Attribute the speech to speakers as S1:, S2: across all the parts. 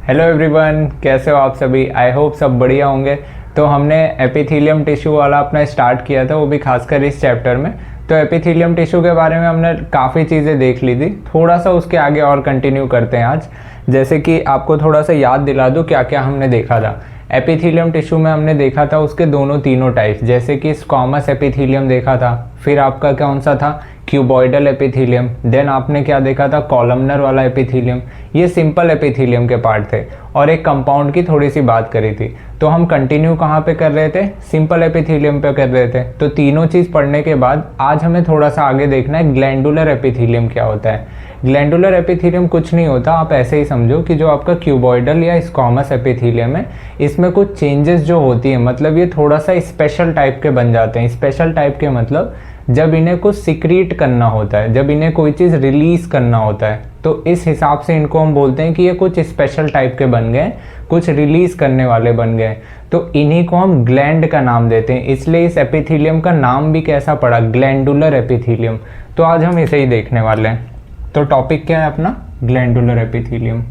S1: Hello everyone, कैसे हो आप सभी। आई होप सब बढ़िया होंगे। तो हमने एपिथेलियम टिश्यू वाला अपना स्टार्ट किया था, वो भी खासकर इस चैप्टर में। तो एपिथेलियम टिश्यू के बारे में हमने काफ़ी चीज़ें देख ली थी, थोड़ा सा उसके आगे और कंटिन्यू करते हैं आज। जैसे कि आपको थोड़ा सा याद दिला दूँ क्या क्या हमने देखा था। एपिथेलियम टिश्यू में हमने देखा था उसके दोनों तीनों टाइप्स, जैसे कि स्क्वामस एपिथेलियम देखा था, फिर आपका कौन सा था क्यूबॉइडल एपिथेलियम, देन आपने क्या देखा था कॉलमनर वाला एपिथेलियम। ये सिंपल एपिथेलियम के पार्ट थे और एक कंपाउंड की थोड़ी सी बात करी थी। तो हम कंटिन्यू कहाँ पे कर रहे थे, सिंपल एपिथेलियम पे कर रहे थे। तो तीनों चीज़ पढ़ने के बाद आज हमें थोड़ा सा आगे देखना है ग्लैंडुलर एपिथेलियम क्या होता है। ग्लैंडुलर एपिथेलियम कुछ नहीं होता, आप ऐसे ही समझो कि जो आपका क्यूबॉइडल या स्क्वामस एपिथेलियम है इसमें कुछ चेंजेस जो होती है, मतलब ये थोड़ा सा स्पेशल टाइप के बन जाते हैं। स्पेशल टाइप के मतलब जब इन्हें कुछ सिक्रीट करना होता है, जब इन्हें कोई चीज़ रिलीज करना होता है, तो इस हिसाब से इनको हम बोलते हैं कि ये कुछ स्पेशल टाइप के बन गए, कुछ रिलीज करने वाले बन गए। तो इन्हीं को हम ग्लैंड का नाम देते हैं, इसलिए इस एपिथेलियम का नाम भी कैसा पड़ा, ग्लैंडुलर एपिथेलियम। तो आज हम इसे ही देखने वाले हैं। तो टॉपिक क्या है अपना, ग्लैंडुलर एपिथेलियम।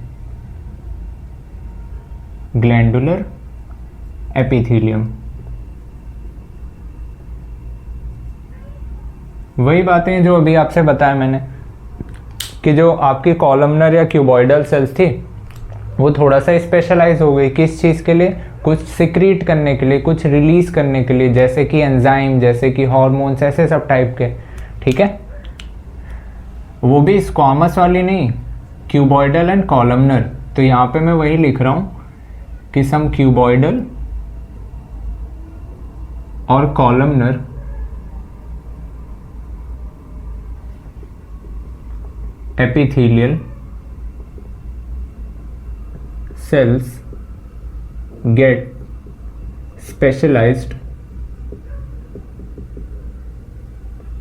S1: ग्लैंडुलर एपिथेलियम, वही बातें जो अभी आपसे बताया मैंने कि जो आपकी कॉलमनर या क्यूबॉइडल सेल्स थी वो थोड़ा सा स्पेशलाइज हो गई। किस चीज़ के लिए, कुछ सिक्रीट करने के लिए, कुछ रिलीज करने के लिए, जैसे कि एंजाइम, जैसे कि हार्मोन्स, ऐसे सब टाइप के। ठीक है, वो भी स्क्वामस वाली नहीं, क्यूबॉइडल एंड कॉलमनर। तो यहाँ पे मैं वही लिख रहा हूँ कि सम क्यूबॉइडल और columnar epithelial cells get specialized।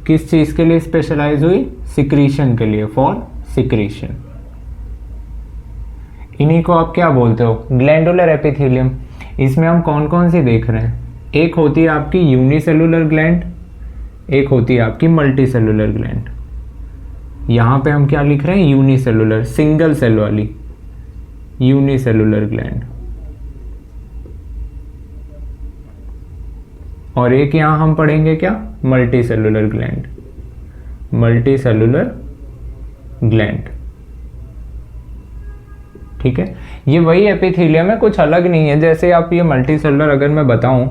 S1: किस चीज के लिए स्पेशलाइज हुई, सिक्रीशन के लिए, फॉर सिक्रीशन। इन्हीं को आप क्या बोलते हो, ग्लैंडुलर एपिथेलियम। इसमें हम कौन कौन सी देख रहे हैं, एक होती है आपकी यूनिसेलुलर ग्लैंड, एक होती है आपकी मल्टीसेलुलर ग्लैंड। यहाँ पे हम क्या लिख रहे हैं, यूनिसेलुलर, सिंगल सेल वाली यूनिसेलुलर ग्लैंड। और एक यहाँ हम पढ़ेंगे क्या, मल्टीसेलुलर ग्लैंड, मल्टीसेलुलर ग्लैंड। ठीक है, ये वही एपिथेलियम है, कुछ अलग नहीं है। जैसे आप ये मल्टीसेलुलर अगर मैं बताऊं,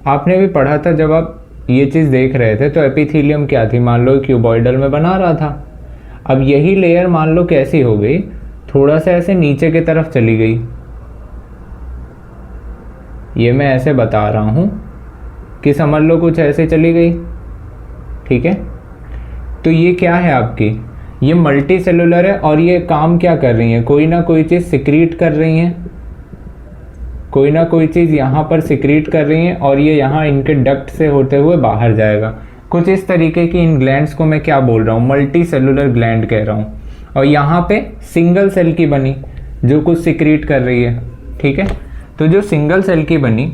S1: आपने भी पढ़ा था जब आप ये चीज़ देख रहे थे, तो एपिथेलियम क्या थी, मान लो क्यूबॉइडल में बना रहा था। अब यही लेयर मान लो कैसी हो गई, थोड़ा सा ऐसे नीचे की तरफ चली गई। ये मैं ऐसे बता रहा हूं कि समझ लो कुछ ऐसे चली गई। ठीक है, तो ये क्या है आपकी, ये मल्टी सेलुलर है और ये काम क्या कर रही है, कोई ना कोई चीज़ सिक्रीट कर रही है, कोई ना कोई चीज़ यहाँ पर सिक्रीट कर रही है और ये यहाँ इनके डक्ट से होते हुए बाहर जाएगा। कुछ इस तरीके की इन ग्लैंड्स को मैं क्या बोल रहा हूँ, मल्टी सेलुलर ग्लैंड कह रहा हूँ। और यहाँ पे सिंगल सेल की बनी जो कुछ सिक्रीट कर रही है। ठीक है, तो जो सिंगल सेल की बनी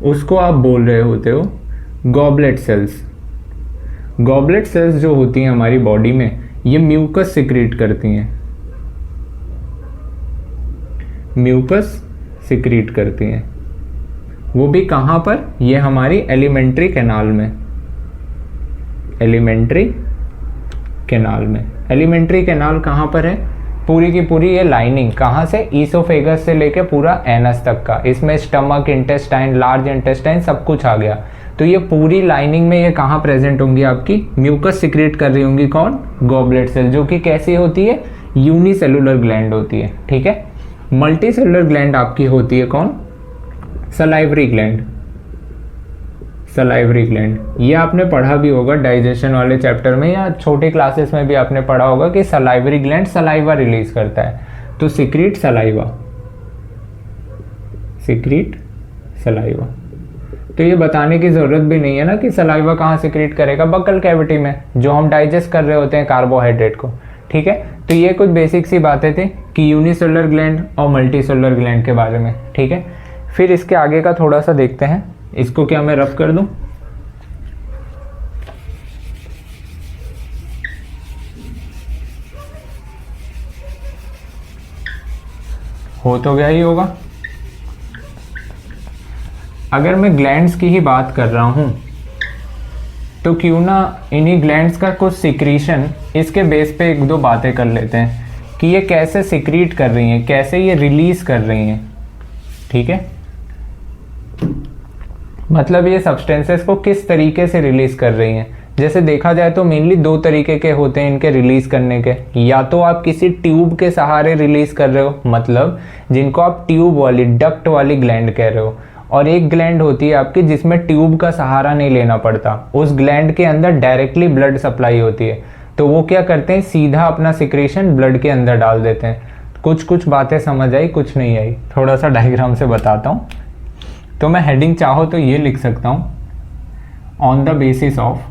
S1: उसको आप बोल रहे होते हो गॉबलेट सेल्स। गॉबलेट सेल्स जो होती हैं हमारी बॉडी में, ये म्यूकस सिक्रीट करती हैं, म्यूकस सिक्रीट करती हैं। वो भी कहाँ पर, ये हमारी एलिमेंट्री कैनाल में, एलिमेंट्री कैनाल में। एलिमेंट्री कैनाल कहाँ पर है, पूरी की पूरी ये लाइनिंग कहाँ से, ईसोफेगस से लेके पूरा एनस तक का, इसमें स्टमक, इंटेस्टाइन, लार्ज इंटेस्टाइन सब कुछ आ गया। तो ये पूरी लाइनिंग में ये कहाँ प्रेजेंट होंगी, आपकी म्यूकस सिक्रेट कर रही होंगी, कौन, गॉबलेट सेल, जो कि कैसी होती है, यूनिसेलुलर ग्लैंड होती है। ठीक है, मल्टी सेलुलर ग्लैंड आपकी होती है कौन, सलाइवरी ग्लैंड, सलाइवरी ग्लैंड। ये आपने पढ़ा भी होगा डाइजेशन वाले चैप्टर में, या छोटी क्लासेस में भी आपने पढ़ा होगा कि सलाइवरी ग्लैंड सलाइवा रिलीज करता है। तो सिक्रीट सलाइवा, सिक्रीट सलाइवा। तो ये बताने की जरूरत भी नहीं है ना कि सलाइवा कहाँ सिक्रीट करेगा, बकल कैविटी में, जो हम डाइजेस्ट कर रहे होते हैं कार्बोहाइड्रेट को। ठीक है, तो ये कुछ बेसिक सी बातें थी कि यूनिसेलुलर ग्लैंड और मल्टीसेलुलर ग्लैंड के बारे में। ठीक है, फिर इसके आगे का थोड़ा सा देखते हैं। इसको क्या मैं रफ कर दूं, हो तो गया ही होगा। अगर मैं ग्लैंड्स की ही बात कर रहा हूँ तो क्यों ना इन्हीं ग्लैंड्स का कुछ सिक्रीशन इसके बेस पे एक दो बातें कर लेते हैं कि ये कैसे सिक्रीट कर रही हैं, कैसे ये रिलीज कर रही हैं। ठीक है, मतलब ये सब्सटेंसेस को किस तरीके से रिलीज कर रही हैं। जैसे देखा जाए तो मेनली दो तरीके के होते हैं इनके रिलीज करने के। या तो आप किसी ट्यूब के सहारे रिलीज कर रहे हो, मतलब जिनको आप ट्यूब वाली डक्ट वाली ग्लैंड कह रहे हो, और एक ग्लैंड होती है आपकी जिसमें ट्यूब का सहारा नहीं लेना पड़ता, उस ग्लैंड के अंदर डायरेक्टली ब्लड सप्लाई होती है। तो वो क्या करते हैं, सीधा अपना सिक्रेशन ब्लड के अंदर डाल देते हैं। कुछ कुछ बातें समझ आई, कुछ नहीं आई, थोड़ा सा डायग्राम से बताता हूँ। तो मैं हेडिंग चाहो तो ये लिख सकता हूँ, on the basis of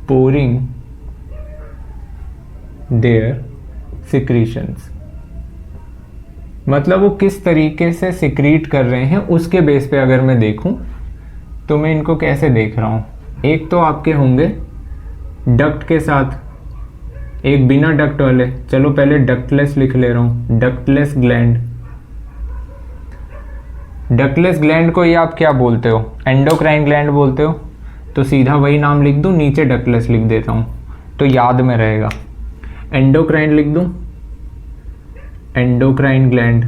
S1: pouring their secretions, मतलब वो किस तरीके से सिक्रीट कर रहे हैं उसके बेस पे अगर मैं देखूं तो मैं इनको कैसे देख रहा हूं। एक तो आपके होंगे डक्ट के साथ, एक बिना डक्ट वाले। चलो पहले डक्टलेस लिख ले रहा हूं, डक्टलेस ग्लैंड। डक्टलेस ग्लैंड को ये आप क्या बोलते हो, एंडोक्राइन ग्लैंड बोलते हो। तो सीधा वही नाम लिख दूं, नीचे डक्टलेस लिख देता हूं तो याद में रहेगा। एंडोक्राइन लिख दूं, एंडोक्राइन ग्लैंड।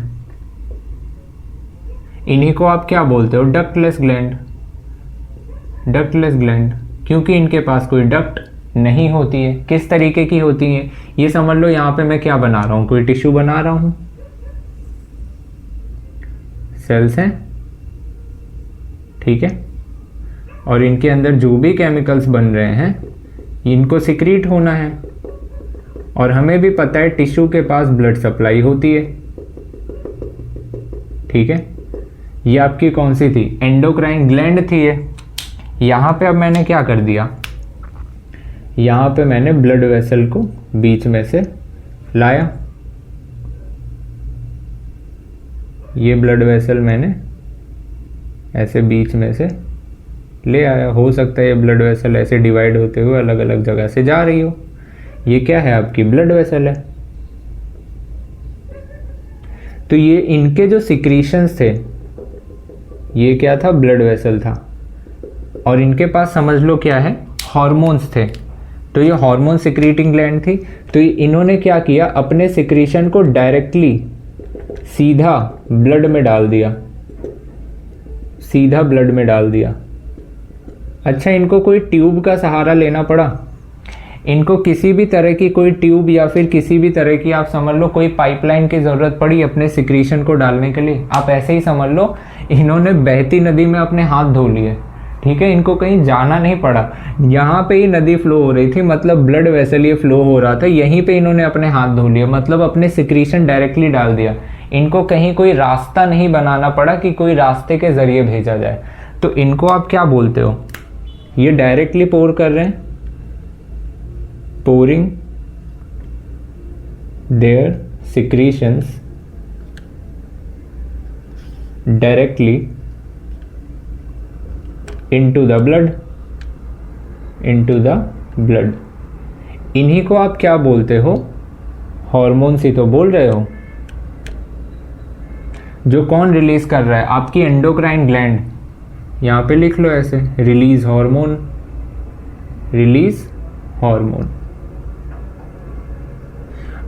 S1: इन्हीं को आप क्या बोलते हो, डक्टलेस ग्लैंड। डक्टलेस ग्लैंड क्योंकि इनके पास कोई डक्ट नहीं होती है। किस तरीके की होती है ये समझ लो। यहां पे मैं क्या बना रहा हूं, कोई टिश्यू बना रहा हूं, सेल्स हैं, ठीक है, और इनके अंदर जो भी केमिकल्स बन रहे हैं इनको सिक्रीट होना है। और हमें भी पता है टिश्यू के पास ब्लड सप्लाई होती है, ठीक है। ये आपकी कौन सी थी, एंडोक्राइन ग्लैंड थी ये। यहां पे अब मैंने क्या कर दिया, यहां पे मैंने ब्लड वेसल को बीच में से लाया। ये ब्लड वेसल मैंने ऐसे बीच में से ले आया। हो सकता है ये ब्लड वेसल ऐसे डिवाइड होते हुए अलग अलग जगह से जा रही हो। ये क्या है, आपकी ब्लड वेसल है। तो ये इनके जो सिक्रीशंस थे, ये क्या था, ब्लड वेसल था। और इनके पास समझ लो क्या है, हार्मोन्स थे। तो ये हार्मोन सिक्रीटिंग ग्लैंड थी। तो इन्होंने क्या किया, अपने सिक्रीशन को डायरेक्टली सीधा ब्लड में डाल दिया, सीधा ब्लड में डाल दिया। अच्छा, इनको कोई ट्यूब का सहारा लेना पड़ा, इनको किसी भी तरह की कोई ट्यूब या फिर किसी भी तरह की आप समझ लो कोई पाइपलाइन की ज़रूरत पड़ी अपने सिक्रीशन को डालने के लिए। आप ऐसे ही समझ लो इन्होंने बहती नदी में अपने हाथ धो लिए, ठीक है। इनको कहीं जाना नहीं पड़ा, यहाँ पे ही नदी फ्लो हो रही थी, मतलब ब्लड वेसल ये फ्लो हो रहा था, यहीं पे इन्होंने अपने हाथ धो लिए, मतलब अपने सिक्रीशन डायरेक्टली डाल दिया। इनको कहीं कोई रास्ता नहीं बनाना पड़ा कि कोई रास्ते के ज़रिए भेजा जाए। तो इनको आप क्या बोलते हो, ये डायरेक्टली पोर कर रहे हैं, pouring their secretions directly into the blood। इन्हीं को आप क्या बोलते हो, हॉर्मोन्स ही तो बोल रहे हो। जो कौन रिलीज कर रहा है, आपकी एंडोक्राइन ग्लैंड। यहाँ पे लिख लो ऐसे, रिलीज हार्मोन, रिलीज हार्मोन।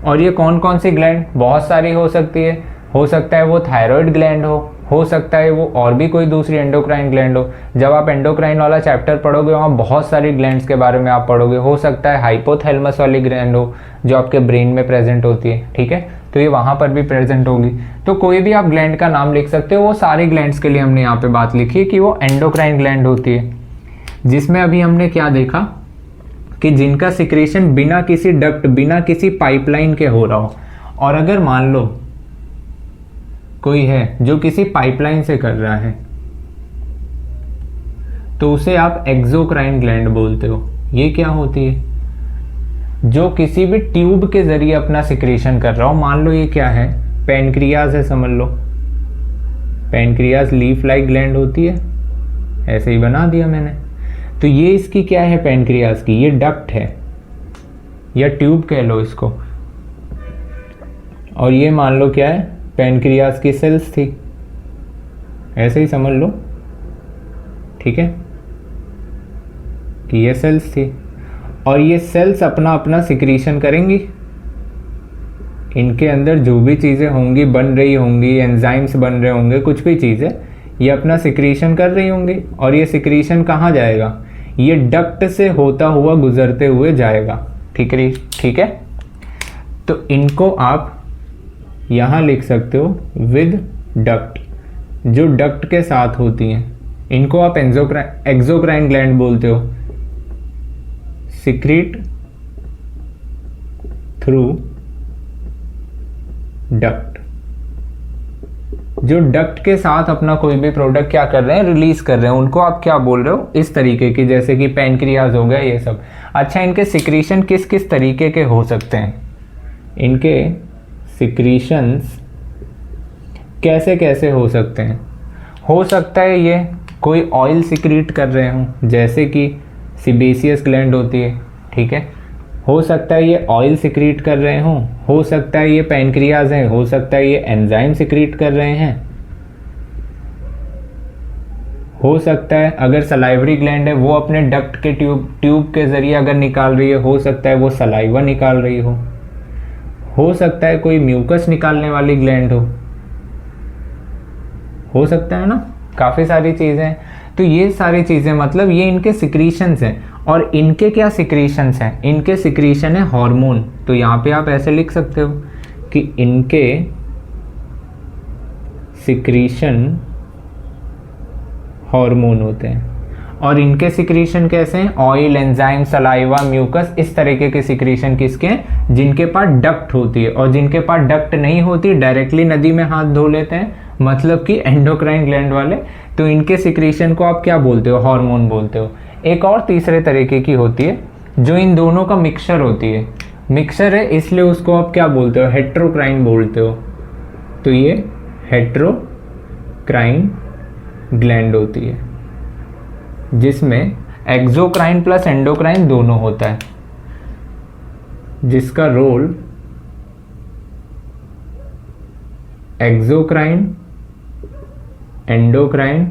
S1: और ये कौन कौन सी ग्लैंड, बहुत सारी हो सकती है। हो सकता है वो थायराइड ग्लैंड हो सकता है वो और भी कोई दूसरी एंडोक्राइन ग्लैंड हो। जब आप एंडोक्राइन वाला चैप्टर पढ़ोगे वहाँ बहुत सारी ग्लैंड्स के बारे में आप पढ़ोगे। हो सकता है हाइपोथैलेमस वाली ग्लैंड हो जो आपके ब्रेन में प्रेजेंट होती है, ठीक है, तो ये वहाँ पर भी प्रेजेंट होगी। तो कोई भी आप ग्लैंड का नाम लिख सकते हो। वो सारी ग्लैंड्स के लिए हमने यहाँ पे बात लिखी है कि वो एंडोक्राइन ग्लैंड होती है, जिसमें अभी हमने क्या देखा कि जिनका सिक्रेशन बिना किसी डक्ट, बिना किसी पाइपलाइन के हो रहा हो। और अगर मान लो कोई है जो किसी पाइपलाइन से कर रहा है तो उसे आप एक्सोक्राइन ग्लैंड बोलते हो। ये क्या होती है, जो किसी भी ट्यूब के जरिए अपना सिक्रेशन कर रहा हो। मान लो ये क्या है, पैनक्रियाज है, समझ लो पैनक्रियाज लीफ लाइक ग्लैंड होती है, ऐसे ही बना दिया मैंने। तो ये इसकी क्या है, पैनक्रियाज की ये डक्ट है, या ट्यूब कह लो इसको, और ये मान लो क्या है, पैनक्रियाज की सेल्स थी, ऐसे ही समझ लो, ठीक है, कि ये सेल्स थी, और ये सेल्स अपना अपना सिक्रीशन करेंगी। इनके अंदर जो भी चीज़ें होंगी, बन रही होंगी, एंजाइम्स बन रहे होंगे, कुछ भी चीज़ें, ये अपना सिक्रीशन कर रही होंगी, और ये सिक्रीशन कहाँ जाएगा, ये डक्ट से होता हुआ गुजरते हुए जाएगा। ठीक है, तो इनको आप यहाँ लिख सकते हो विद डक्ट, जो डक्ट के साथ होती हैं, इनको आप एक्सोक्राइन ग्लैंड बोलते हो। सिक्रीट थ्रू डक्ट, जो डक्ट के साथ अपना कोई भी प्रोडक्ट क्या कर रहे हैं, रिलीज कर रहे हैं, उनको आप क्या बोल रहे हो, इस तरीके की, जैसे कि पैनक्रियाज हो गया, ये सब। अच्छा, इनके सिक्रीशन किस किस तरीके के हो सकते हैं, इनके सिक्रीशंस कैसे कैसे हो सकते हैं। हो सकता है ये कोई ऑयल सिक्रीट कर रहे हों, जैसे कि सीबेसियस ग्लैंड होती है, ठीक है, हो सकता है ये ऑयल सिक्रीट कर रहे हों, हो सकता है ये पैनक्रियाज हैं, हो सकता है ये एंजाइम सिक्रीट कर रहे हैं, हो सकता है अगर सलाइवरी ग्लैंड है वो अपने डक्ट के ट्यूब के जरिए अगर निकाल रही है, हो सकता है वो सलाइवा निकाल रही हो सकता है कोई म्यूकस निकालने वाली ग्लैंड हो सकता है ना, काफ़ी सारी चीज़ें हैं। तो ये सारी चीज़ें मतलब ये इनके सिक्रीशंस हैं, और इनके क्या सिक्रीशंस हैं, इनके सिक्रीशन है हार्मोन। तो यहाँ पे आप ऐसे लिख सकते हो कि इनके सिक्रीशन हार्मोन होते हैं, और इनके सिक्रीशन कैसे हैं, ऑयल, एंजाइम, सलाइवा, म्यूकस, इस तरीके के सिक्रीशन किसके हैं, जिनके पास डक्ट होती है। और जिनके पास डक्ट नहीं होती, डायरेक्टली नदी में हाथ धो लेते हैं, मतलब कि एंडोक्राइन ग्लैंड वाले, तो इनके सिक्रीशन को आप क्या बोलते हो, हार्मोन बोलते हो। एक और तीसरे तरीके की होती है जो इन दोनों का मिक्सचर होती है, मिक्सचर है इसलिए उसको आप क्या बोलते हो, हेट्रोक्राइन बोलते हो। तो ये हेट्रोक्राइन ग्लैंड होती है, जिसमें एक्सोक्राइन प्लस एंडोक्राइन दोनों होता है, जिसका रोल एक्सोक्राइन एंडोक्राइन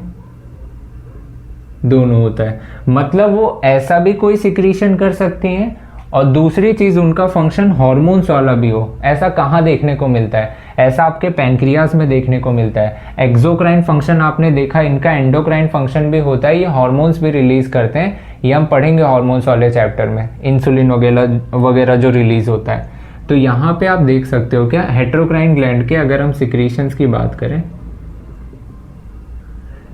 S1: दोनों होता है। मतलब वो ऐसा भी कोई सिक्रीशन कर सकती हैं, और दूसरी चीज उनका फंक्शन हार्मोन्स वाला भी हो। ऐसा कहाँ देखने को मिलता है, ऐसा आपके पैनक्रियाज में देखने को मिलता है। एक्सोक्राइन फंक्शन आपने देखा, इनका एंडोक्राइन फंक्शन भी होता है, ये हार्मोन्स भी रिलीज करते हैं, ये हम पढ़ेंगे हार्मोन्स वाले चैप्टर में, इंसुलिन वगैरह जो रिलीज होता है। तो यहाँ पे आप देख सकते हो क्या, हेट्रोक्राइन ग्लैंड के अगर हम सिक्रीशंस की बात करें,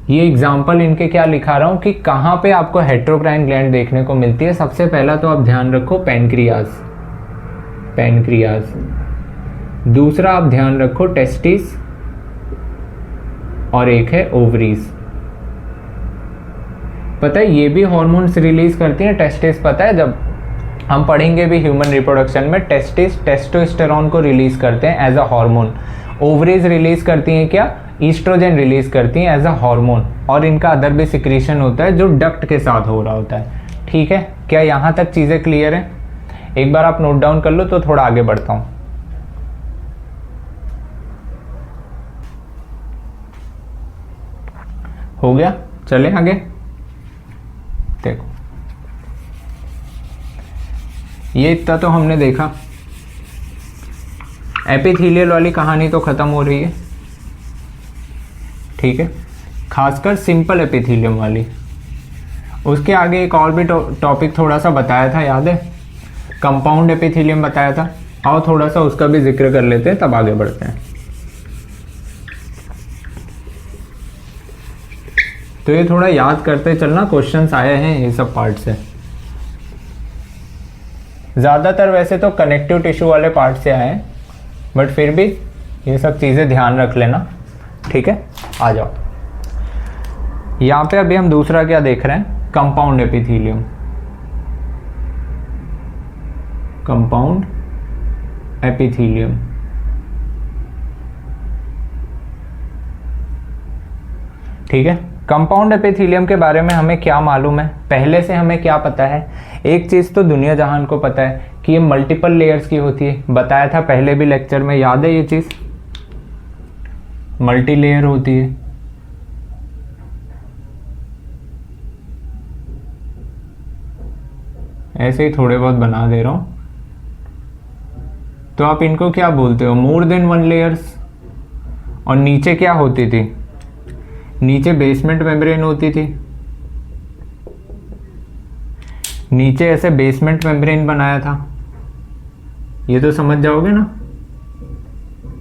S1: ये एग्जाम्पल इनके क्या लिखा रहा हूं कि कहाँ पे आपको हेट्रोक्राइन ग्लैंड देखने को मिलती है। सबसे पहला तो आप ध्यान रखो पैनक्रियाज, दूसरा आप ध्यान रखो टेस्टिस, और एक है ओवरीज। पता है ये भी हार्मोन्स रिलीज करती हैं, टेस्टिस पता है, जब हम पढ़ेंगे भी ह्यूमन रिप्रोडक्शन में, टेस्टिस टेस्टोस्टेरोन को रिलीज करते हैं as a hormone. Ovaries release करती हैं क्या, ईस्ट्रोजन रिलीज करती हैं एज अ हार्मोन, और इनका अदर भी सिक्रीशन होता है जो डक्ट के साथ हो रहा होता है। ठीक है, क्या यहाँ तक चीज़ें क्लियर हैं? एक बार आप नोट डाउन कर लो तो थोड़ा आगे बढ़ता हूँ। हो गया, चलें आगे। देखो ये इतना तो हमने देखा, एपिथेलियल वाली कहानी तो खत्म हो रही है, ठीक है, खासकर सिंपल एपिथेलियम वाली। उसके आगे एक और भी टॉपिक थोड़ा सा बताया था, याद है, कंपाउंड एपिथेलियम बताया था। आओ थोड़ा सा उसका भी जिक्र कर लेते हैं, तब आगे बढ़ते हैं। तो ये थोड़ा याद करते चलना, क्वेश्चंस आए हैं ये सब पार्ट से। ज़्यादातर वैसे तो कनेक्टिव टिश्यू वाले पार्ट से आए हैं, बट फिर भी ये सब चीज़ें ध्यान रख लेना, ठीक है। आ जाओ, यहाँ पे अभी हम दूसरा क्या देख रहे हैं, कंपाउंड एपिथेलियम। कंपाउंड एपिथेलियम, ठीक है। कंपाउंड एपिथेलियम के बारे में हमें क्या मालूम है, पहले से हमें क्या पता है? एक चीज़ तो दुनिया जहान को पता है कि ये मल्टीपल लेयर्स की होती है, बताया था पहले भी लेक्चर में, याद है ये चीज़, मल्टी लेयर होती है। ऐसे ही थोड़े बहुत बना दे रहा हूँ। तो आप इनको क्या बोलते हो, मोर देन वन लेयर्स। और नीचे क्या होती थी, नीचे बेसमेंट मेम्ब्रेन होती थी, नीचे ऐसे बेसमेंट मेम्ब्रेन बनाया था, ये तो समझ जाओगे ना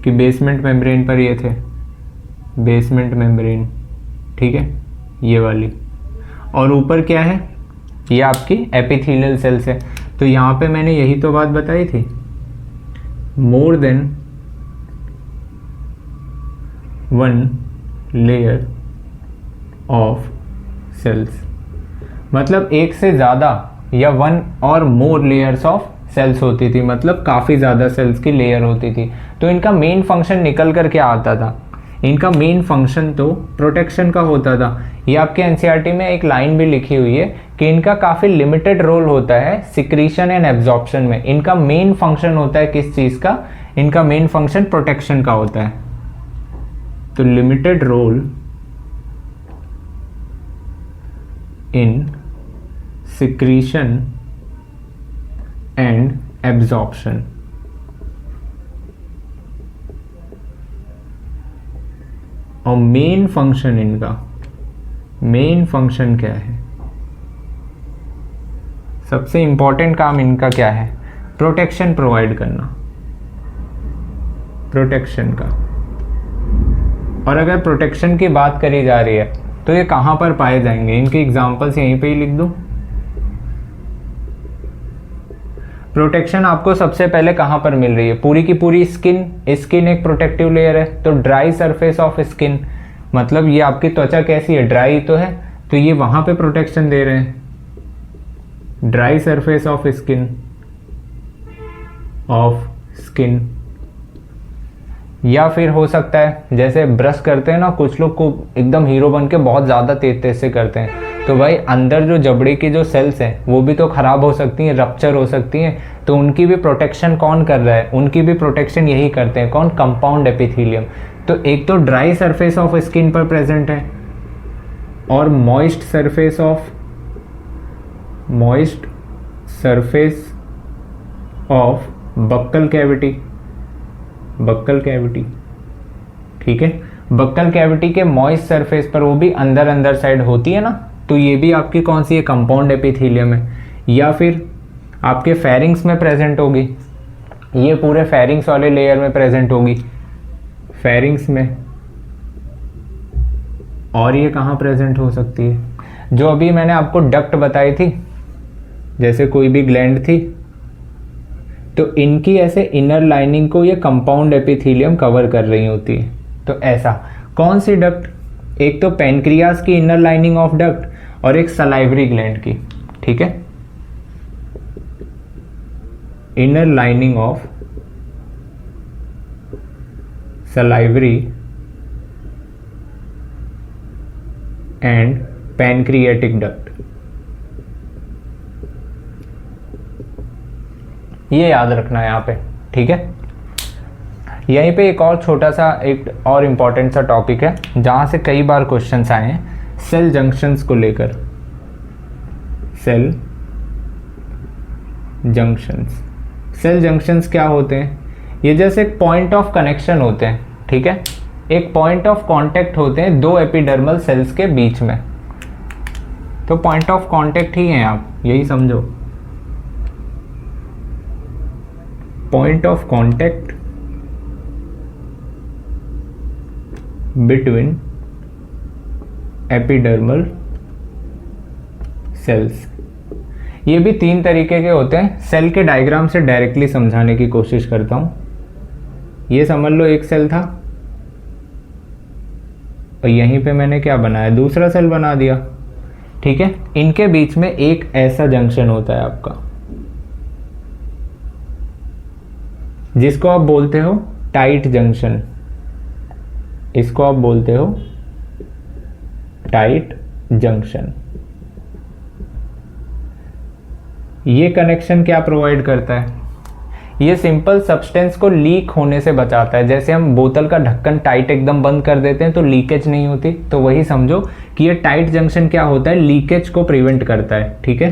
S1: कि बेसमेंट मेम्ब्रेन पर ये थे, बेसमेंट मेम्ब्रेन, ठीक है, ये वाली। और ऊपर क्या है, ये आपकी एपिथेलियल सेल्स है। तो यहाँ पे मैंने यही तो बात बताई थी, more than one layer of cells, मतलब एक से ज़्यादा या वन और मोर लेयर्स ऑफ सेल्स होती थी, मतलब काफ़ी ज़्यादा सेल्स की लेयर होती थी। तो इनका मेन फंक्शन निकल कर क्या आता था, इनका मेन फंक्शन तो प्रोटेक्शन का होता था। ये आपके एनसीईआरटी में एक लाइन भी लिखी हुई है कि इनका काफ़ी लिमिटेड रोल होता है सिक्रीशन एंड एब्जॉर्प्शन में। इनका मेन फंक्शन होता है किस चीज़ का, इनका मेन फंक्शन प्रोटेक्शन का होता है। तो limited role in secretion and absorption. और मेन फंक्शन इनका, मेन फंक्शन क्या है, सबसे इंपॉर्टेंट काम इनका क्या है, प्रोटेक्शन प्रोवाइड करना, प्रोटेक्शन का। और अगर प्रोटेक्शन की बात करी जा रही है तो ये कहाँ पर पाए जाएंगे, इनके एग्जांपल्स यहीं पे ही लिख दूं। प्रोटेक्शन आपको सबसे पहले कहाँ पर मिल रही है, पूरी की पूरी स्किन, स्किन एक प्रोटेक्टिव लेयर है, तो ड्राई सरफेस ऑफ स्किन, मतलब ये आपकी त्वचा कैसी है, ड्राई तो है, तो ये वहाँ पे प्रोटेक्शन दे रहे हैं, dry surface of skin, of skin. या फिर हो सकता है जैसे ब्रश करते हैं ना, कुछ लोग को एकदम हीरो बन के बहुत ज़्यादा तेज तेज से करते हैं, तो भाई अंदर जो जबड़े की जो सेल्स हैं वो भी तो ख़राब हो सकती हैं, रप्चर हो सकती हैं, तो उनकी भी प्रोटेक्शन कौन कर रहा है, उनकी भी प्रोटेक्शन यही करते हैं, कौन, कंपाउंड एपिथेलियम। तो एक तो ड्राई सरफेस ऑफ स्किन पर प्रेजेंट है, और moist surface of buccal cavity, buccal cavity, ठीक है, बक्कल कैविटी के मॉइस्ट सरफेस पर, वो भी अंदर अंदर साइड होती है ना, तो ये भी आपकी कौन सी है, कंपाउंड एपिथेलियम है। या फिर आपके फेरिंग्स में प्रेजेंट होगी, ये पूरे फेरिंग्स वाले लेयर में प्रेजेंट होगी, फेरिंग्स में। और ये कहाँ प्रेजेंट हो सकती है, जो अभी मैंने आपको डक्ट बताई थी, जैसे कोई भी ग्लैंड थी, तो इनकी ऐसे इनर लाइनिंग को ये कंपाउंड एपिथेलियम कवर कर रही होती है। तो ऐसा कौन सी डक्ट, एक तो पैनक्रियास की इनर लाइनिंग ऑफ डक्ट, और एक सलाइवरी ग्लैंड की, ठीक है, inner lining of salivary and pancreatic duct, ये याद रखना है यहाँ पे, ठीक है। यहीं पे एक और छोटा सा, एक और इम्पॉर्टेंट सा टॉपिक है जहाँ से कई बार क्वेश्चंस आए हैं, सेल जंक्शंस को लेकर। सेल जंक्शंस, सेल जंक्शंस क्या होते हैं, ये जैसे एक पॉइंट ऑफ कनेक्शन होते हैं, ठीक है, एक पॉइंट ऑफ कांटेक्ट होते हैं दो एपिडर्मल सेल्स के बीच में। तो पॉइंट ऑफ कांटेक्ट ही हैं आप, यही समझो, point of contact between epidermal cells. ये भी तीन तरीके के होते हैं, सेल के डायग्राम से डायरेक्टली समझाने की कोशिश करता हूं। ये समझ लो एक सेल था, और यहीं पे मैंने क्या बनाया, दूसरा सेल बना दिया, ठीक है। इनके बीच में एक ऐसा जंक्शन होता है आपका, जिसको आप बोलते हो टाइट जंक्शन, इसको आप बोलते हो टाइट जंक्शन। ये कनेक्शन क्या प्रोवाइड करता है, ये सिंपल सब्सटेंस को लीक होने से बचाता है। जैसे हम बोतल का ढक्कन टाइट एकदम बंद कर देते हैं तो लीकेज नहीं होती, तो वही समझो कि ये टाइट जंक्शन क्या होता है, लीकेज को प्रिवेंट करता है। ठीक है,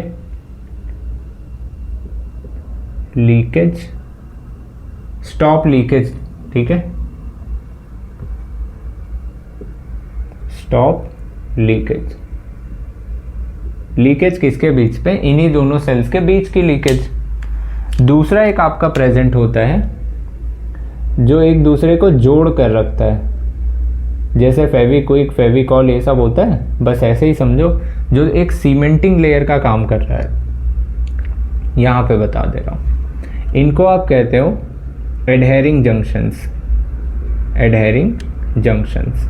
S1: लीकेज, स्टॉप लीकेज। ठीक है, स्टॉप लीकेज। लीकेज किसके बीच पे, इन्हीं दोनों सेल्स के बीच की लीकेज। दूसरा एक आपका प्रेजेंट होता है जो एक दूसरे को जोड़ कर रखता है, जैसे फेविक्विक, फेविकॉल, ये सब होता है, बस ऐसे ही समझो, जो एक सीमेंटिंग लेयर का काम कर रहा है। यहाँ पे बता दे रहा हूँ, इनको आप कहते हो एडहेरिंग जंक्शंस, एडहेरिंग जंक्शंस।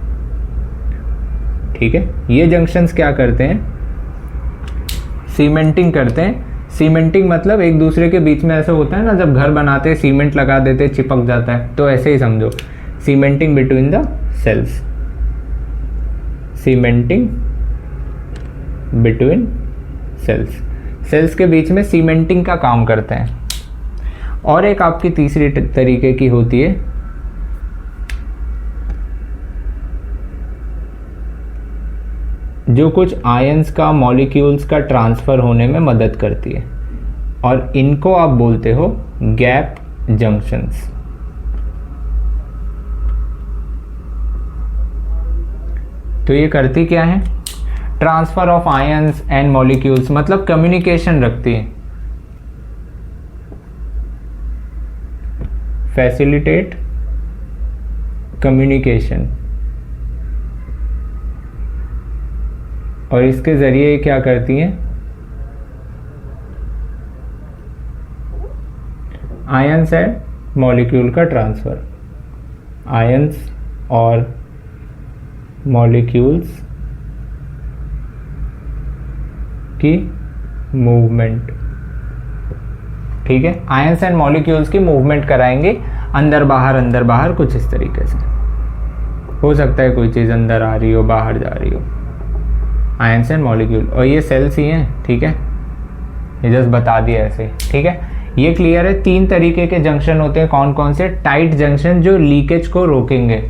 S1: ठीक है, ये जंक्शंस क्या करते हैं, सीमेंटिंग करते हैं। सीमेंटिंग मतलब एक दूसरे के बीच में ऐसा होता है ना, जब घर बनाते हैं सीमेंट लगा देते हैं, चिपक जाता है, तो ऐसे ही समझो, cementing between the cells, cementing between cells, cells के बीच में सीमेंटिंग का काम करते हैं। और एक आपकी तीसरी तरीके की होती है जो कुछ आयंस का, मॉलिक्यूल्स का ट्रांसफ़र होने में मदद करती है, और इनको आप बोलते हो गैप जंक्शंस। तो ये करती क्या है, transfer of ions and molecules, मतलब कम्युनिकेशन रखती है, फैसिलिटेट कम्युनिकेशन। और इसके ज़रिए ये क्या करती हैं, आयंस एंड मॉलिक्यूल का ट्रांसफ़र, आयंस और मॉलिक्यूल्स की मूवमेंट। ठीक है, आयंस एंड मॉलिक्यूल्स की मूवमेंट कराएंगे, अंदर बाहर कुछ इस तरीके से। हो सकता है कोई चीज़ अंदर आ रही हो, बाहर जा रही हो, आयंस एंड मॉलिक्यूल। और ये सेल्स ही हैं। ठीक है, ये जस्ट बता दिया ऐसे। ठीक है, ये क्लियर है। 3 तरीके के जंक्शन होते हैं, कौन कौन से, टाइट जंक्शन जो लीकेज को रोकेंगे,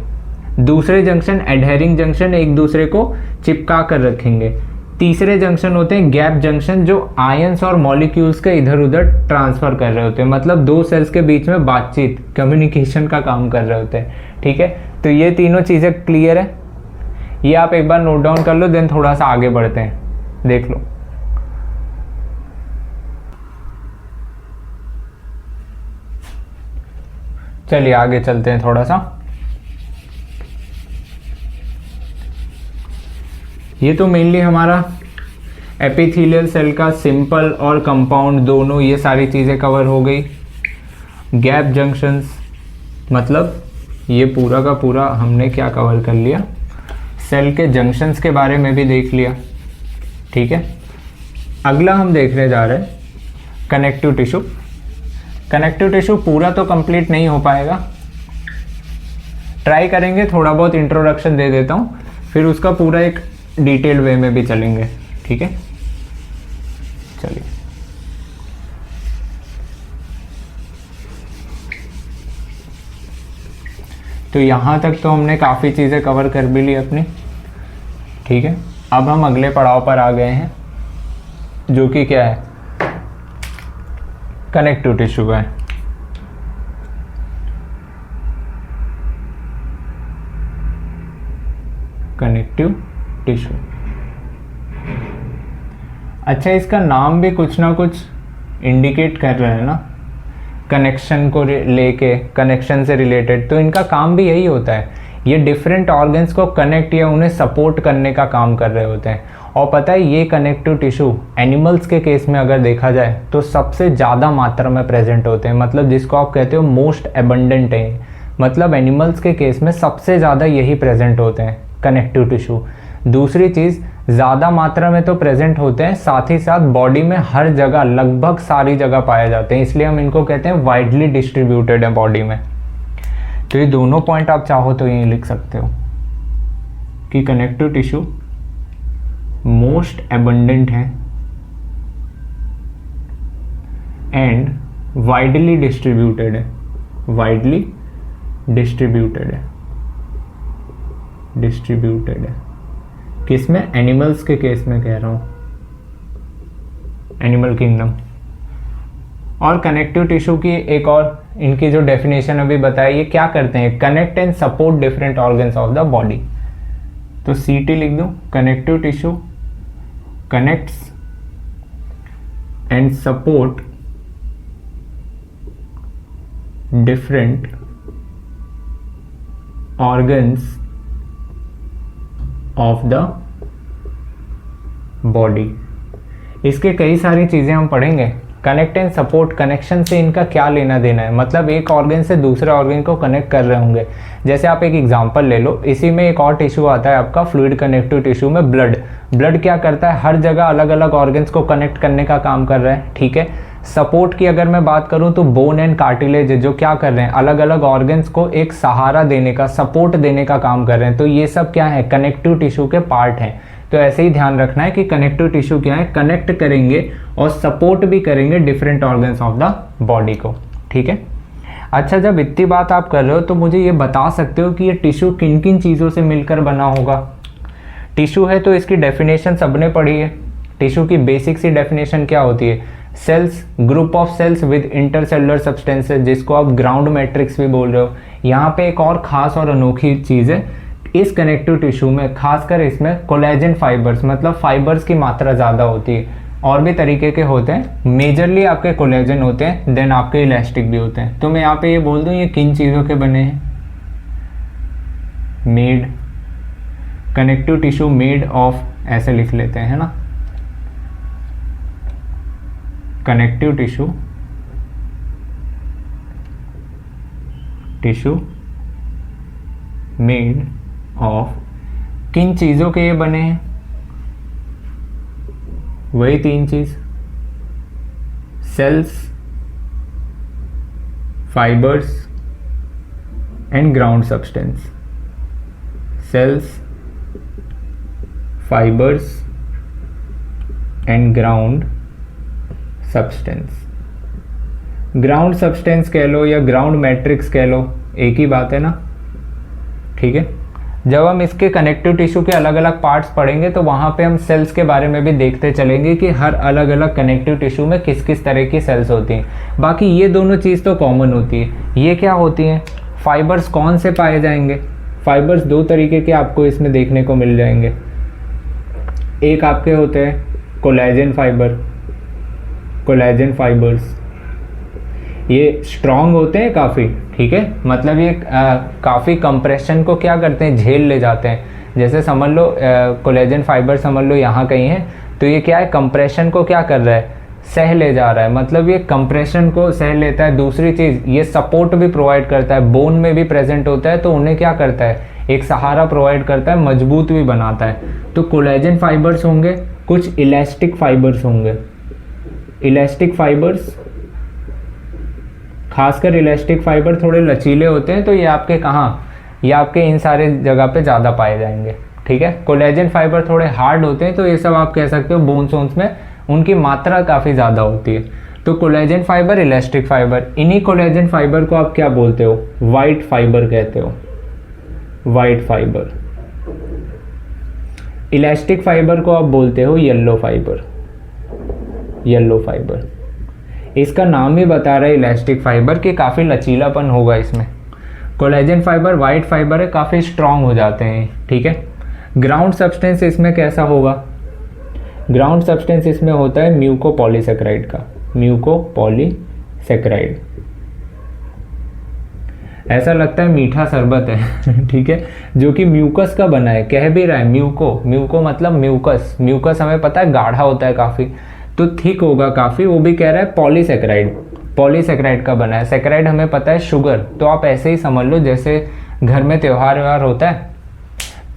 S1: दूसरे जंक्शन एडहेरिंग जंक्शन एक दूसरे को चिपका कर रखेंगे, तीसरे जंक्शन होते हैं गैप जंक्शन जो आयंस और मॉलिक्यूल्स के इधर उधर ट्रांसफर कर रहे होते हैं, मतलब 2 सेल्स के बीच में बातचीत, कम्युनिकेशन का काम कर रहे होते हैं। ठीक है, तो ये तीनों चीज़ें क्लियर है, ये आप एक बार नोट डाउन कर लो, देन थोड़ा सा आगे बढ़ते हैं, देख लो। चलिए आगे चलते हैं थोड़ा सा। ये तो मेनली हमारा एपिथेलियल सेल का सिंपल और कंपाउंड दोनों, ये सारी चीज़ें कवर हो गई। गैप जंक्शंस मतलब ये पूरा का पूरा हमने क्या कवर कर लिया, सेल के जंक्शंस के बारे में भी देख लिया। ठीक है, अगला हम देखने जा रहे हैं कनेक्टिव टिश्यू। कनेक्टिव टिश्यू पूरा तो कंप्लीट नहीं हो पाएगा, ट्राई करेंगे, थोड़ा बहुत इंट्रोडक्शन दे देता हूँ, फिर उसका पूरा एक डिटेल वे में भी चलेंगे। ठीक है, चलिए। तो यहाँ तक तो हमने काफ़ी चीज़ें कवर कर भी ली अपनी। ठीक है, अब हम अगले पड़ाव पर आ गए हैं जो कि क्या है, कनेक्टिव टिश्यू है। कनेक्टिव टिश्यू, अच्छा इसका नाम भी कुछ ना कुछ इंडिकेट कर रहा है ना, कनेक्शन को लेके, कनेक्शन से रिलेटेड, तो इनका काम भी यही होता है, ये डिफरेंट ऑर्गन्स को कनेक्ट या उन्हें सपोर्ट करने का काम कर रहे होते हैं। और पता है ये कनेक्टिव टिश्यू एनिमल्स के केस में अगर देखा जाए तो सबसे ज़्यादा मात्रा में प्रेजेंट होते हैं, मतलब जिसको आप कहते हो मोस्ट एबंडेंट है, मतलब एनिमल्स के केस में सबसे ज़्यादा यही प्रेजेंट होते हैं कनेक्टिव टिश्यू। दूसरी चीज़, ज़्यादा मात्रा में तो प्रेजेंट होते हैं, साथ ही साथ बॉडी में हर जगह, लगभग सारी जगह पाए जाते हैं, इसलिए हम इनको कहते हैं वाइडली डिस्ट्रीब्यूटेड है बॉडी में। तो ये दोनों पॉइंट आप चाहो तो यही लिख सकते हो कि कनेक्टिव टिश्यू मोस्ट एबंडेंट है एंड वाइडली डिस्ट्रीब्यूटेड है, वाइडली डिस्ट्रीब्यूटेड है, डिस्ट्रीब्यूटेड है किस में, एनिमल्स के केस में कह रहा हूँ, एनिमल किंगडम। और कनेक्टिव टिश्यू की एक और इनकी जो डेफिनेशन अभी बताई, ये क्या करते हैं, connect and support different organs of the body. तो सीटी लिख दूं, connective tissue connects and support different organs of the body. इसके कई सारी चीजें हम पढ़ेंगे। कनेक्ट एंड सपोर्ट, कनेक्शन से इनका क्या लेना देना है, मतलब एक ऑर्गन से दूसरे ऑर्गन को कनेक्ट कर रहे होंगे। जैसे आप एक एग्जांपल ले लो, इसी में एक और टिश्यू आता है आपका फ्लूइड कनेक्टिव टिश्यू में ब्लड। ब्लड क्या करता है, हर जगह अलग अलग ऑर्गन्स को कनेक्ट करने का काम कर रहा है, ठीक है। सपोर्ट की अगर मैं बात करूं तो बोन एंड कार्टिलेज जो क्या कर रहे हैं, अलग अलग ऑर्गन्स को एक सहारा देने का, सपोर्ट देने का काम कर रहे हैं। तो ये सब क्या है, कनेक्टिव टिश्यू के पार्ट हैं। तो ऐसे ही ध्यान रखना है कि कनेक्टिव टिश्यू क्या है, कनेक्ट करेंगे और सपोर्ट भी करेंगे different organs of the body को, ठीक है। अच्छा, जब इतनी बात आप कर रहे हो तो मुझे ये बता सकते हो कि ये टिश्यू किन किन चीज़ों से मिलकर बना होगा। टिश्यू है तो इसकी डेफिनेशन सबने पढ़ी है। टिश्यू की बेसिक सी डेफिनेशन क्या होती है, cells, group of cells with intercellular substances, जिसको आप ग्राउंड मैट्रिक्स भी बोल रहे हो। यहाँ पे एक और खास और अनोखी चीज़ है इस कनेक्टिव टिश्यू में, खासकर इसमें कोलेजन फाइबर्स, मतलब फाइबर्स की मात्रा ज़्यादा होती है। और भी तरीके के होते हैं, मेजरली आपके कोलेजन होते हैं, देन आपके इलास्टिक भी होते हैं। तो मैं यहाँ पे ये बोल दूँ ये किन चीज़ों के बने हैं, made, connective tissue made of, ऐसे लिख लेते हैं, है ना, connective tissue, tissue made of, किन चीज़ों के ये बने हैं, वही तीन चीज, cells, fibres and ground substance. Cells, fibres and ground substance. Ground substance कह लो या ग्राउंड मैट्रिक्स कह लो, एक ही बात है ना, ठीक है। जब हम इसके कनेक्टिव टिश्यू के अलग अलग पार्ट्स पढ़ेंगे तो वहाँ पे हम सेल्स के बारे में भी देखते चलेंगे कि हर अलग अलग कनेक्टिव टिश्यू में किस किस तरह की सेल्स होती हैं। बाकी ये दोनों चीज़ तो कॉमन होती है। ये क्या होती हैं, फाइबर्स कौन से पाए जाएंगे, फाइबर्स दो तरीके के आपको इसमें देखने को मिल जाएंगे। एक आपके होते हैं कोलेजन फाइबर, कोलेजन फाइबर्स, ये स्ट्रॉन्ग होते हैं काफ़ी, ठीक है, मतलब ये काफ़ी कंप्रेशन को क्या करते हैं, झेल ले जाते हैं। जैसे समझ लो कोलेजन फाइबर समझ लो यहाँ कहीं है, तो ये क्या है, कंप्रेशन को क्या कर रहा है, सह ले जा रहा है, मतलब ये कंप्रेशन को सह लेता है। दूसरी चीज़, ये सपोर्ट भी प्रोवाइड करता है, बोन में भी प्रेजेंट होता है, तो उन्हें क्या करता है, एक सहारा प्रोवाइड करता है, मजबूत भी बनाता है। तो कोलेजन फाइबर्स होंगे, कुछ इलास्टिक फाइबर्स होंगे, इलास्टिक फाइबर्स, खासकर इलास्टिक फाइबर थोड़े लचीले होते हैं, तो ये आपके कहाँ, ये आपके इन सारे जगह पे ज़्यादा पाए जाएंगे, ठीक है। कोलेजन फाइबर थोड़े हार्ड होते हैं, तो ये सब आप कह सकते हो बोन्स वोन्स में उनकी मात्रा काफ़ी ज़्यादा होती है। तो कोलेजन फाइबर, इलास्टिक फाइबर, इन्हीं कोलेजन फाइबर को आप क्या बोलते हो, वाइट फाइबर कहते हो, वाइट फाइबर। इलास्टिक फाइबर को आप बोलते हो येलो फाइबर, येलो फाइबर। इसका नाम ही बता रहा है इलास्टिक फाइबर कि काफ़ी लचीलापन होगा इसमें। कोलेजन फाइबर वाइट फाइबर है, काफ़ी स्ट्रॉन्ग हो जाते हैं, ठीक है। ग्राउंड सब्सटेंस इसमें कैसा होगा, ग्राउंड सब्सटेंस इसमें होता है म्यूकोपॉलीसेकेराइड का, म्यूकोपॉलीसेकेराइड। ऐसा लगता है मीठा शरबत है ठीक है, जो कि म्यूकस का बना है, कह भी रहा है म्यूको, म्यूको मतलब म्यूकस, म्यूकस हमें पता है गाढ़ा होता है काफ़ी, तो थिक होगा काफ़ी, वो भी कह रहा है पॉलीसेकेराइड, पॉलीसेकेराइड का बना है। सेकेराइड हमें पता है शुगर, तो आप ऐसे ही समझ लो जैसे घर में त्यौहार व्यवहार होता है,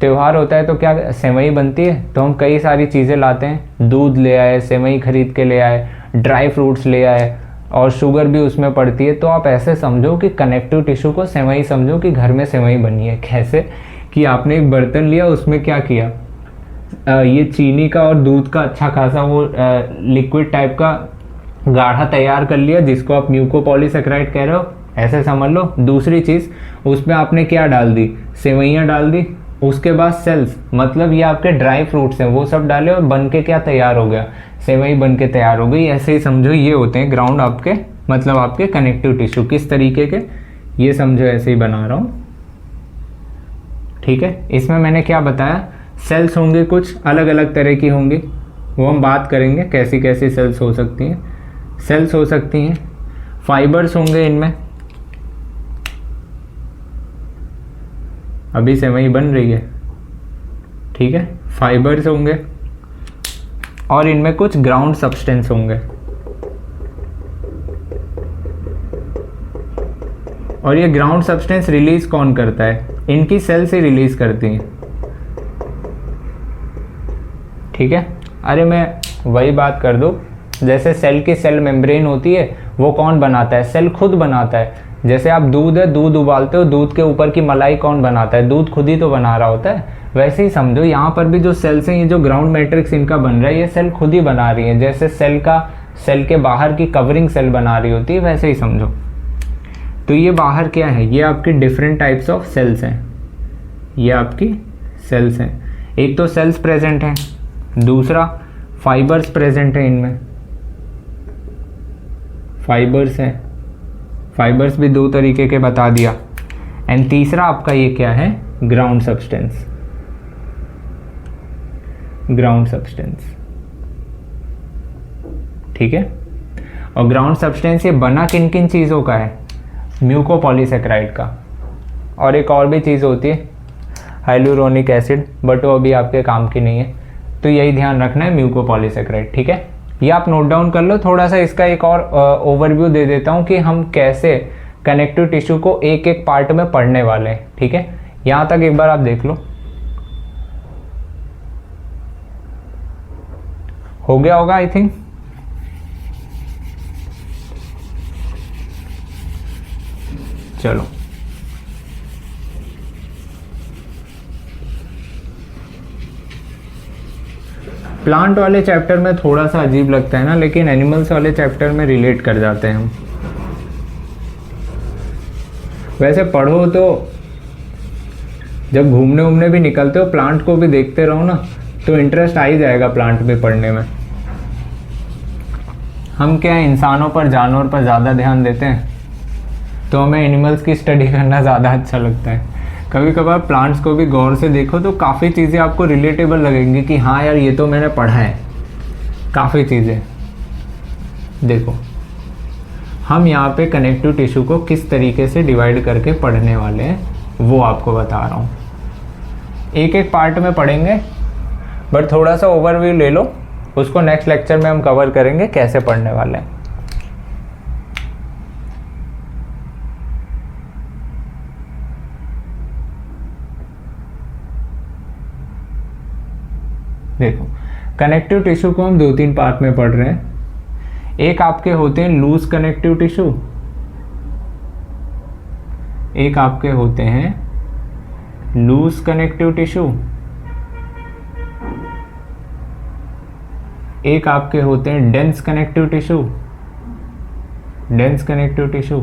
S1: त्यौहार होता है तो क्या सेवई बनती है, तो हम कई सारी चीज़ें लाते हैं, दूध ले आए, सेवई खरीद के ले आए, ड्राई फ्रूट्स ले आए, और शुगर भी उसमें पड़ती है। तो आप ऐसे समझो कि कनेक्टिव टिश्यू को सेवई समझो कि घर में सेवई बनी है। कैसे कि आपने एक बर्तन लिया, उसमें क्या किया, ये चीनी का और दूध का अच्छा खासा वो लिक्विड टाइप का गाढ़ा तैयार कर लिया, जिसको आप म्यूकोपॉलीसेकेराइड कह रहे हो, ऐसे समझ लो। दूसरी चीज़, उसमें आपने क्या डाल दी, सेवइयाँ डाल दी। उसके बाद सेल्स, मतलब ये आपके ड्राई फ्रूट्स हैं, वो सब डाले और बन के क्या तैयार हो गया, सेवई बन के तैयार हो गई। ऐसे ही समझो ये होते हैं ग्राउंड आपके, मतलब आपके कनेक्टिव टिश्यू। किस तरीके के, ये समझो ऐसे ही बना रहा हूँ, ठीक है। इसमें मैंने क्या बताया, सेल्स होंगे, कुछ अलग अलग तरह की होंगी, वो हम बात करेंगे कैसी कैसी सेल्स हो सकती हैं। सेल्स हो सकती हैं, फाइबर्स होंगे इनमें, अभी सेवई बन रही है, ठीक है, फाइबर्स होंगे, और इनमें कुछ ग्राउंड सब्सटेंस होंगे। और ये ग्राउंड सब्सटेंस रिलीज कौन करता है, इनकी सेल से रिलीज करती हैं, ठीक है। अरे मैं वही बात कर दूं, जैसे सेल की सेल मेम्ब्रेन होती है, वो कौन बनाता है, सेल खुद बनाता है। जैसे आप दूध है, दूध उबालते हो, दूध के ऊपर की मलाई कौन बनाता है, दूध खुद ही तो बना रहा होता है। वैसे ही समझो यहाँ पर भी जो सेल्स हैं, ये जो ग्राउंड मैट्रिक्स इनका बन रहा है, ये सेल खुद ही बना रही है। जैसे सेल के बाहर की कवरिंग सेल बना रही होती है, वैसे ही समझो। तो ये बाहर क्या है, ये आपकी डिफरेंट टाइप्स ऑफ सेल्स हैं, ये आपकी सेल्स हैं। एक तो सेल्स प्रेजेंट हैं, दूसरा फाइबर्स प्रेजेंट है, इनमें फाइबर्स हैं। फाइबर्स भी दो तरीके के बता दिया। एंड तीसरा आपका ये क्या है, ग्राउंड सब्सटेंस, ग्राउंड सब्सटेंस, ठीक है। और ग्राउंड सब्सटेंस ये बना किन किन चीज़ों का है, म्यूकोपॉलीसेकेराइड का। और एक और भी चीज़ होती है हाइलुरोनिक एसिड, बट वो अभी आपके काम की नहीं है, तो यही ध्यान रखना है, म्यूकोपॉलीसेकेराइड, ठीक है। ये आप नोट डाउन कर लो। थोड़ा सा इसका एक और ओवरव्यू दे देता हूँ कि हम कैसे कनेक्टिव टिश्यू को एक एक पार्ट में पढ़ने वाले हैं, ठीक है। यहाँ तक एक बार आप देख लो, हो गया होगा आई थिंक। चलो प्लांट वाले चैप्टर में थोड़ा सा अजीब लगता है ना, लेकिन एनिमल्स वाले चैप्टर में रिलेट कर जाते हैं हम। वैसे पढ़ो तो जब घूमने उमने भी निकलते हो, प्लांट को भी देखते रहो ना, तो इंटरेस्ट आ ही जाएगा प्लांट में पढ़ने में। हम क्या इंसानों पर, जानवर पर ज़्यादा ध्यान देते हैं, तो हमें एनिमल्स की स्टडी करना ज़्यादा अच्छा लगता है। कभी कभार प्लांट्स को भी गौर से देखो तो काफ़ी चीज़ें आपको रिलेटेबल लगेंगी कि हाँ यार ये तो मैंने पढ़ा है। काफ़ी चीज़ें देखो, हम यहाँ पे कनेक्टिव टिश्यू को किस तरीके से डिवाइड करके पढ़ने वाले हैं वो आपको बता रहा हूँ। एक एक पार्ट में पढ़ेंगे, बट थोड़ा सा ओवरव्यू ले लो, उसको नेक्स्ट लेक्चर में हम कवर करेंगे कैसे पढ़ने वाले हैं। देखो कनेक्टिव टिश्यू को हम दो तीन पार्ट में पढ़ रहे हैं। एक आपके होते हैं लूज कनेक्टिव टिश्यू, एक आपके होते हैं लूज कनेक्टिव टिश्यू, एक आपके होते हैं dense connective tissue, dense connective tissue.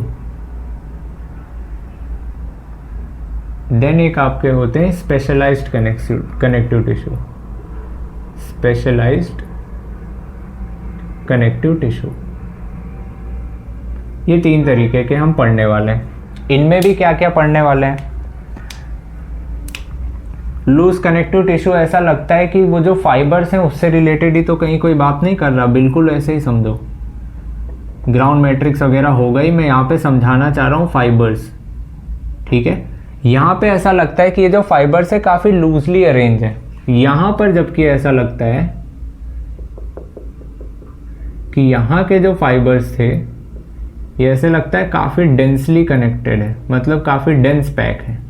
S1: Then एक आपके होते हैं specialised connective tissue, specialised connective tissue. ये तीन तरीके के हम पढ़ने वाले हैं। इनमें भी क्या क्या पढ़ने वाले हैं। लूज कनेक्टिव टिश्यू ऐसा लगता है कि वो जो फाइबर्स हैं उससे रिलेटेड ही, तो कहीं कोई बात नहीं कर रहा, बिल्कुल ऐसे ही समझो। ग्राउंड मैट्रिक्स वगैरह हो गई, मैं यहाँ पे समझाना चाह रहा हूँ फाइबर्स, ठीक है। यहाँ पे ऐसा लगता है कि ये जो फाइबर्स है काफ़ी लूजली अरेंज है, यहाँ पर जबकि ऐसा लगता है कि यहाँ के जो फाइबर्स थे ये ऐसे लगता है काफ़ी डेंसली कनेक्टेड है, मतलब काफ़ी डेंस पैक है।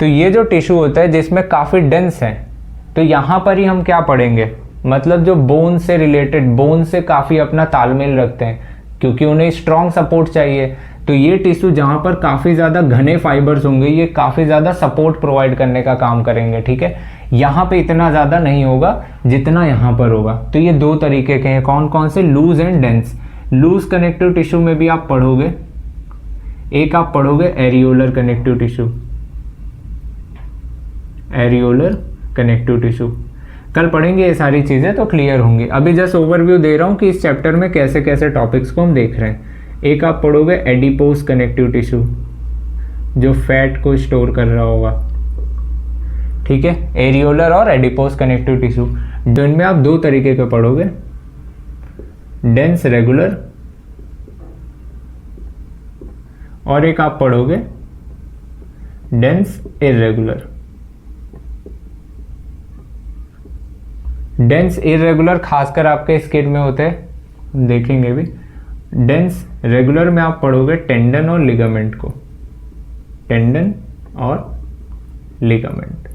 S1: तो ये जो टिश्यू होता है जिसमें काफ़ी डेंस है, तो यहाँ पर ही हम क्या पढ़ेंगे, मतलब जो बोन से रिलेटेड, बोन से काफ़ी अपना तालमेल रखते हैं क्योंकि उन्हें स्ट्रॉन्ग सपोर्ट चाहिए। तो ये टिश्यू जहाँ पर काफ़ी ज़्यादा घने फाइबर्स होंगे, ये काफ़ी ज़्यादा सपोर्ट प्रोवाइड करने का काम करेंगे, ठीक है। यहाँ पे इतना ज़्यादा नहीं होगा जितना यहाँ पर होगा। तो ये दो तरीके के हैं, कौन कौन से, loose and dense. Loose connective tissue में भी आप पढ़ोगे, एक आप पढ़ोगे areolar connective tissue, areolar connective tissue. कल पढ़ेंगे ये सारी चीज़ें तो क्लियर होंगी। अभी जस्ट ओवरव्यू दे रहा हूँ कि इस चैप्टर में कैसे कैसे टॉपिक्स को हम देख रहे हैं। एक आप पढ़ोगे एडिपोज कनेक्टिव टिश्यू, जो फैट को स्टोर कर रहा होगा, ठीक है, एरियोलर और एडिपोज कनेक्टिव टिश्यू। जिनमें आप दो तरीके के पढ़ोगे, डेंस रेगुलर और एक आप पढ़ोगे डेंस इरेगुलर। डेंस इरेगुलर खासकर आपके स्किन में होते हैं, देखेंगे भी। डेंस रेगुलर में आप पढ़ोगे टेंडन और लिगामेंट को, टेंडन और लिगामेंट,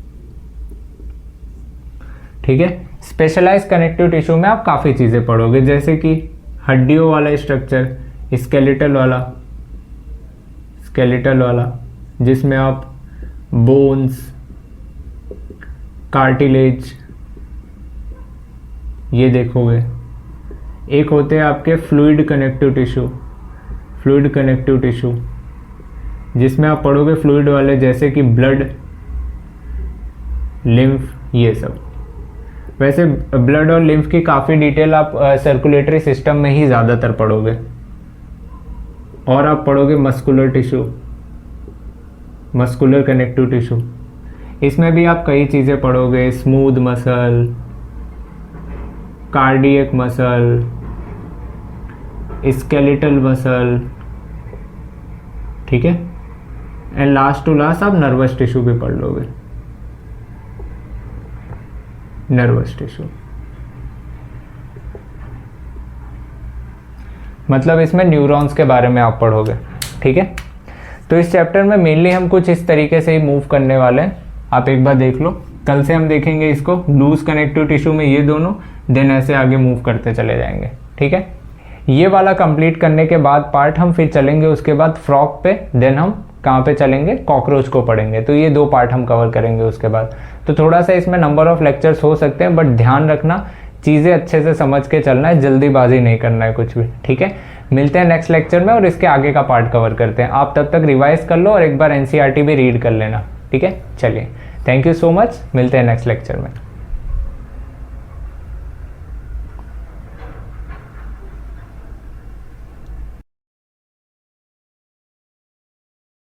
S1: ठीक है। स्पेशलाइज कनेक्टिव टिश्यू में आप काफ़ी चीज़ें पढ़ोगे, जैसे कि हड्डियों वाला स्ट्रक्चर, स्केलेटल वाला जिसमें आप बोन्स, कार्टिलेज ये देखोगे। एक होते हैं आपके फ्लूइड कनेक्टिव टिश्यू, जिसमें आप पढ़ोगे फ्लूइड वाले, जैसे कि ब्लड, लिम्फ, ये सब। वैसे ब्लड और लिम्फ की काफ़ी डिटेल आप सर्कुलेटरी सिस्टम में ही ज़्यादातर पढ़ोगे। और आप पढ़ोगे muscular tissue, muscular connective tissue. इसमें भी आप कई चीज़ें पढ़ोगे, smooth muscle, cardiac muscle, skeletal muscle, ठीक है। एंड लास्ट टू लास्ट आप नर्वस टिश्यू भी पढ़ लोगे, नर्वस टिश्यू। मतलब इसमें न्यूरॉन्स के बारे में आप पढ़ोगे, ठीक है। तो इस चैप्टर में मेनली हम कुछ इस तरीके से ही मूव करने वाले हैं, आप एक बार देख लो। कल से हम देखेंगे इसको लूज कनेक्टिव टिश्यू में ये दोनों, देन ऐसे आगे मूव करते चले जाएंगे, ठीक है। ये वाला कंप्लीट करने के बाद पार्ट हम फिर चलेंगे उसके बाद फ्रॉग पे, देन हम कहाँ पे चलेंगे, कॉकरोच को पढ़ेंगे। तो ये दो पार्ट हम कवर करेंगे उसके बाद। तो थोड़ा सा इसमें नंबर ऑफ लेक्चर्स हो सकते हैं, बट ध्यान रखना चीज़ें अच्छे से समझ के चलना है, जल्दीबाजी नहीं करना है कुछ भी, ठीक है। मिलते हैं नेक्स्ट लेक्चर में और इसके आगे का पार्ट कवर करते हैं। आप तब तक रिवाइज कर लो और एक बार एनसीईआरटी भी रीड कर लेना, ठीक है। चलिए, थैंक यू सो मच, मिलते हैं नेक्स्ट लेक्चर में।